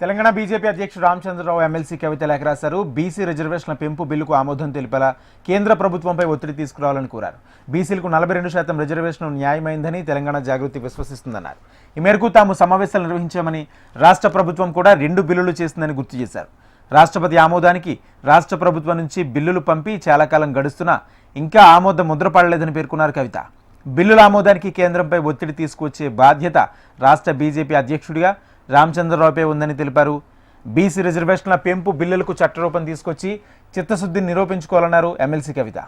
Telangana BJP అధ్యక్షుడు Ramachandra Rao MLC కవిత లేఖ రాశారు. బీసీ రిజర్వేషన్ల పెంపు బిల్లుకు ఆమోదం తెలిపేలా కేంద్ర ప్రభుత్వంపై ఒత్తిడి తీసుకురావాలని కోరారు. బీసీలకు 42% రిజర్వేషన్ న్యాయమైందని తెలంగాణ జాగృతి విశ్వసిస్తుందన్నారు. ఈ మేరకు తాము సమావేశాలు నిర్వహించామని, రాష్ట్ర ప్రభుత్వం కూడా 2 బిల్లులు చేసిందని గుర్తు చేశారు. రాష్ట్రపతి ఆమోదానికి రాష్ట్ర ప్రభుత్వం నుంచి బిల్లులు పంపి చాలా కాలం గడుస్తున్నా ఇంకా ఆమోద ముద్ర పడలేదని పేర్కొన్నారు కవిత. బిల్లుల ఆమోదానికి కేంద్రంపై ఒత్తిడి తీసుకువచ్చే బాధ్యత రాష్ట్ర బీజేపీ అధ్యక్షుడిగా రామచంద్రరావుపై ఉందని తెలిపారు. బీసీ రిజర్వేషన్ల పెంపు బిల్లులకు చట్టరూపం తీసుకొచ్చి చిత్తశుద్ధిని నిరూపించుకోవాలన్నారు ఎమ్మెల్సీ కవిత.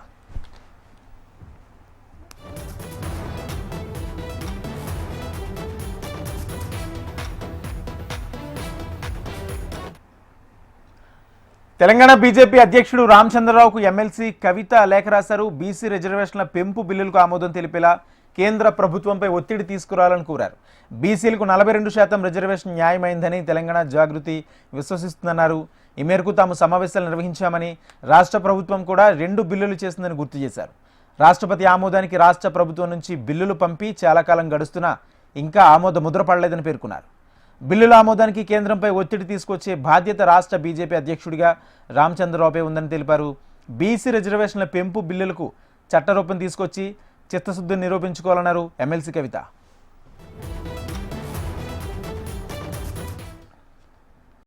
తెలంగాణ బీజేపీ అధ్యక్షుడు రామచంద్రరావుకు ఎమ్మెల్సీ కవిత లేఖ రాశారు. బీసీ రిజర్వేషన్ల పెంపు బిల్లులకు ఆమోదం తెలిపేలా కేంద్ర ప్రభుత్వంపై ఒత్తిడి తీసుకురావాలని కోరారు. బీసీలకు 42% రిజర్వేషన్ న్యాయమైందని తెలంగాణ జాగృతి విశ్వసిస్తుందన్నారు. ఈ మేరకు తాము సమావేశాలు నిర్వహించామని, రాష్ట్ర ప్రభుత్వం కూడా 2 బిల్లులు చేసిందని గుర్తు చేశారు. రాష్ట్రపతి ఆమోదానికి రాష్ట్ర ప్రభుత్వం నుంచి బిల్లులు పంపి చాలా కాలం గడుస్తున్నా ఇంకా ఆమోద ముద్ర పడలేదని పేర్కొన్నారు. బిల్లుల ఆమోదానికి కేంద్రంపై ఒత్తిడి తీసుకొచ్చే బాధ్యత రాష్ట్ర బీజేపీ అధ్యక్షుడిగా రామచంద్రరావుపై ఉందని తెలిపారు. బీసీ రిజర్వేషన్ల పెంపు బిల్లులకు చట్టరూపం తీసుకొచ్చి చిత్తశుద్ధిని నిరూపించుకోవాలన్నారు ఎమ్మెల్సీ కవిత.